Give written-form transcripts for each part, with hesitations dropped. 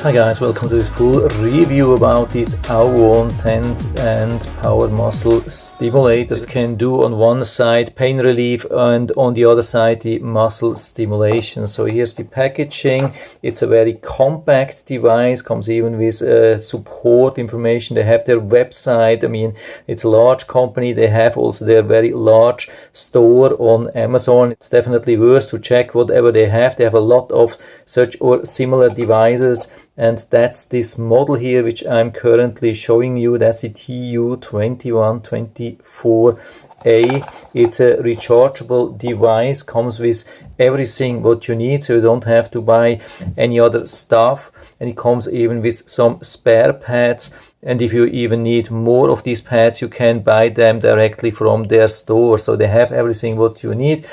Hi guys, welcome to this full review about this AUVON TENS and power muscle stimulator. It can do on one side pain relief and on the other side the muscle stimulation. So here's the packaging. It's a very compact device, comes even with support information. They have their website. I mean, it's a large company. They have also their very large store on Amazon. It's definitely worth to check whatever they have. They have a lot of such or similar devices. And that's this model here which I'm currently showing you. That's the TU2124-A. It's a rechargeable device, comes with everything what you need, so you don't have to buy any other stuff, and it comes even with some spare pads. And if you even need more of these pads, you can buy them directly from their store. So they have everything what you need.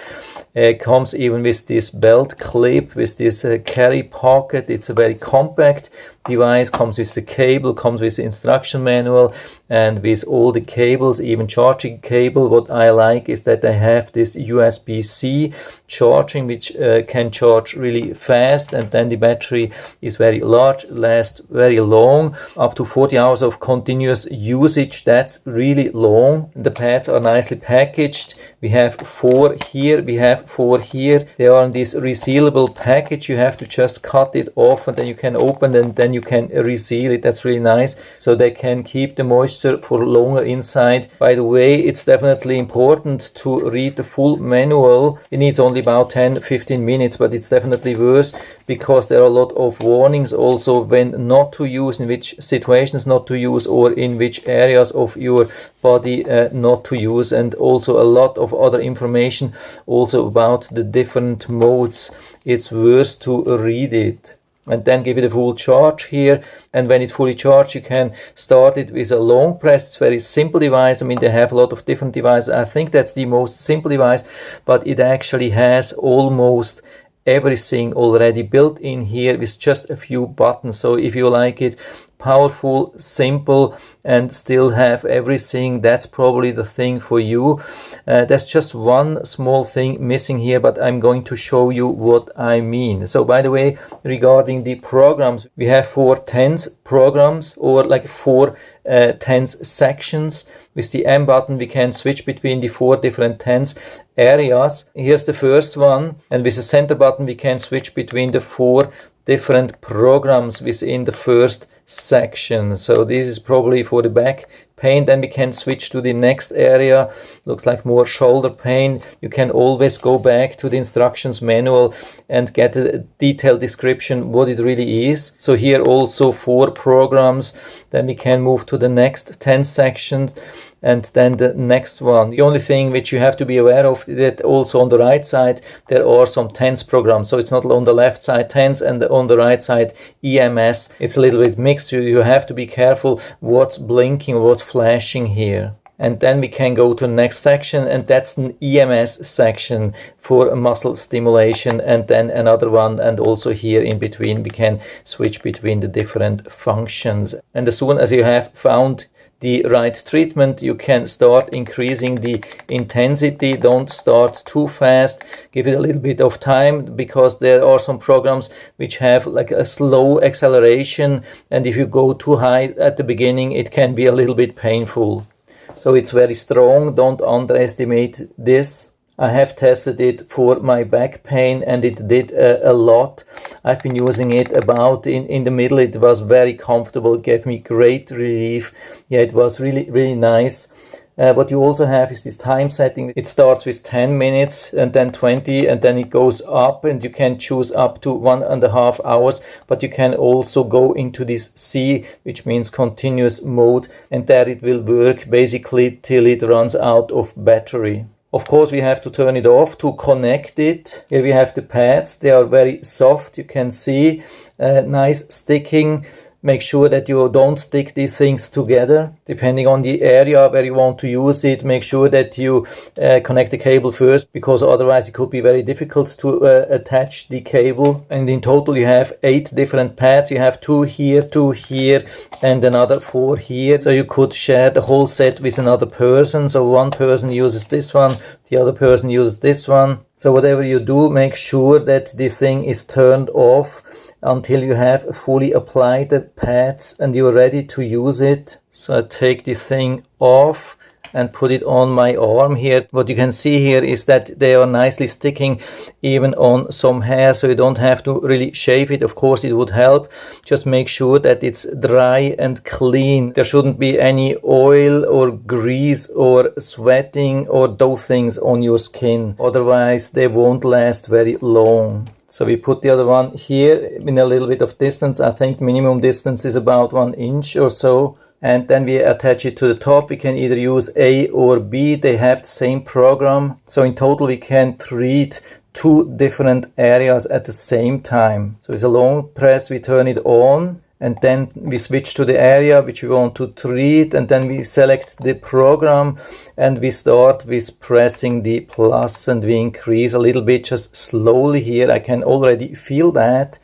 It comes even with this belt clip, with this carry pocket. It's a very compact device, comes with the cable, comes with the instruction manual, and with all the cables, even charging cable. What I like is that they have this USB-C charging, which can charge really fast, and then the battery is very large, lasts very long, up to 40 hours of continuous usage. That's really long. The pads are nicely packaged. We have 4 here, we have 4 here. They are in this resealable package. You have to just cut it off and then you can open and then you can reseal it. That's really nice, so they can keep the moisture for longer inside. By the way, it's definitely important to read the full manual. It needs only about 10-15 minutes, but it's definitely worth, because there are a lot of warnings also when not to use, in which situations not to use, or in which areas of your body not to use, and also a lot of other information also about the different modes. It's worth to read it. And then give it a full charge here, and when it's fully charged you can start it with a long press. It's a very simple device. I mean, they have a lot of different devices. I think that's the most simple device, but it actually has almost everything already built in here with just a few buttons. So if you like it powerful, simple, and still have everything, that's probably the thing for you. There's just one small thing missing here, but I'm going to show you what I mean. So by the way, regarding the programs, we have 4 TENS programs, or like 4 TENS sections. With the M button we can switch between the 4 different TENS areas. Here's the first one, and with the center button we can switch between the 4 different programs within the first section. So this is probably for the back pain. Then we can switch to the next area. Looks like more shoulder pain. You can always go back to the instructions manual and get a detailed description what it really is. So here also 4 programs. Then we can move to the next 10 sections, and then the next one. The only thing which you have to be aware of is that also on the right side there are some TENS programs. So it's not on the left side TENS and on the right side EMS. It's a little bit mixed. You have to be careful what's blinking, what's flashing here. And then we can go to the next section, and that's an EMS section for muscle stimulation, and then another one, and also here in between we can switch between the different functions. And as soon as you have found the right treatment, you can start increasing the intensity. Don't start too fast. Give it a little bit of time, because there are some programs which have like a slow acceleration, and if you go too high at the beginning it can be a little bit painful. So it's very strong. Don't underestimate this. I have tested it for my back pain and it did a lot. I've been using it about in the middle. It was very comfortable, it gave me great relief. Yeah, it was really nice. What you also have is this time setting. It starts with 10 minutes and then 20, and then it goes up, and you can choose up to 1.5 hours, but you can also go into this C, which means continuous mode, and there it will work basically till it runs out of battery. Of course, we have to turn it off to connect it. Here we have the pads. They are very soft. You can see nice sticking. Make sure that you don't stick these things together. Depending on the area where you want to use it, make sure that you connect the cable first, because otherwise it could be very difficult to attach the cable. And in total you have 8 different pads. You have 2 here, 2 here, and another 4 here. So you could share the whole set with another person. So one person uses this one, the other person uses this one. So whatever you do, make sure that this thing is turned off until you have fully applied the pads and you're ready to use it. So I take this thing off and put it on my arm here. What you can see here is that they are nicely sticking even on some hair, so you don't have to really shave it. Of course it would help. Just make sure that it's dry and clean. There shouldn't be any oil or grease or sweating or those things on your skin, otherwise they won't last very long. So we put the other one here in a little bit of distance. I think minimum distance is about 1 inch or so. And then we attach it to the top. We can either use A or B. They have the same program. So in total we can treat 2 different areas at the same time. So it's a long press, we turn it on, and then we switch to the area which we want to treat, and then we select the program and we start with pressing the plus, and we increase a little bit, just slowly here. I can already feel that.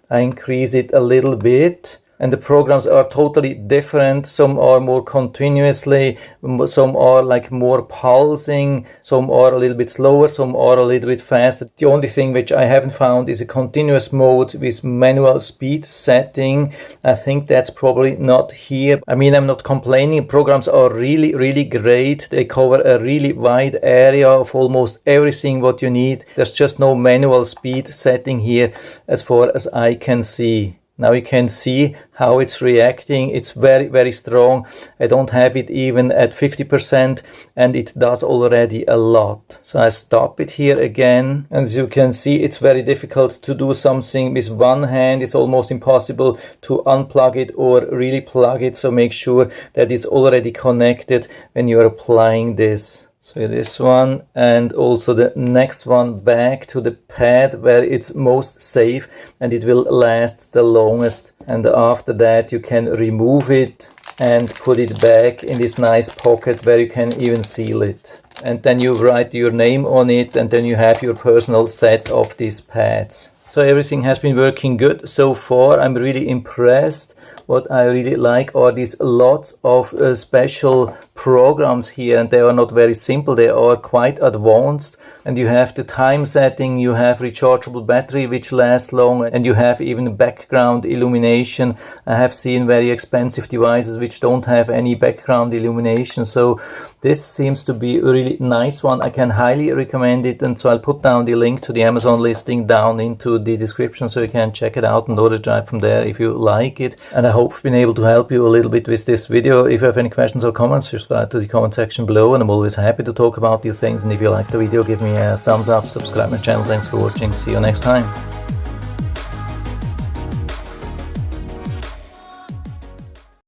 I increase it a little bit. And the programs are totally different. Some are more continuously, some are like more pulsing, some are a little bit slower, some are a little bit faster. The only thing which I haven't found is a continuous mode with manual speed setting. I think that's probably not here. I mean, I'm not complaining. Programs are really, really great. They cover a really wide area of almost everything what you need. There's just no manual speed setting here as far as I can see. Now you can see how it's reacting. It's very, very strong. I don't have it even at 50%, and it does already a lot. So I stop it here again. And as you can see, it's very difficult to do something with one hand. It's almost impossible to unplug it or really plug it. So make sure that it's already connected when you're applying this. So this one and also the next one back to the pad where it's most safe and it will last the longest. And after that you can remove it and put it back in this nice pocket where you can even seal it. And then you write your name on it, and then you have your personal set of these pads. So everything has been working good so far. I'm really impressed. What I really like are these lots of special programs here, and they are not very simple. They are quite advanced, and you have the time setting, you have rechargeable battery which lasts long, and you have even background illumination. I have seen very expensive devices which don't have any background illumination, so this seems to be a really nice one. I can highly recommend it, and so I'll put down the link to the Amazon listing down into the description so you can check it out and order it right from there if you like it. And I hope I've been able to help you a little bit with this video. If you have any questions or comments, just write to the comment section below, and I'm always happy to talk about these things. And if you like the video, give me a thumbs up, subscribe my channel. Thanks for watching. See you next time.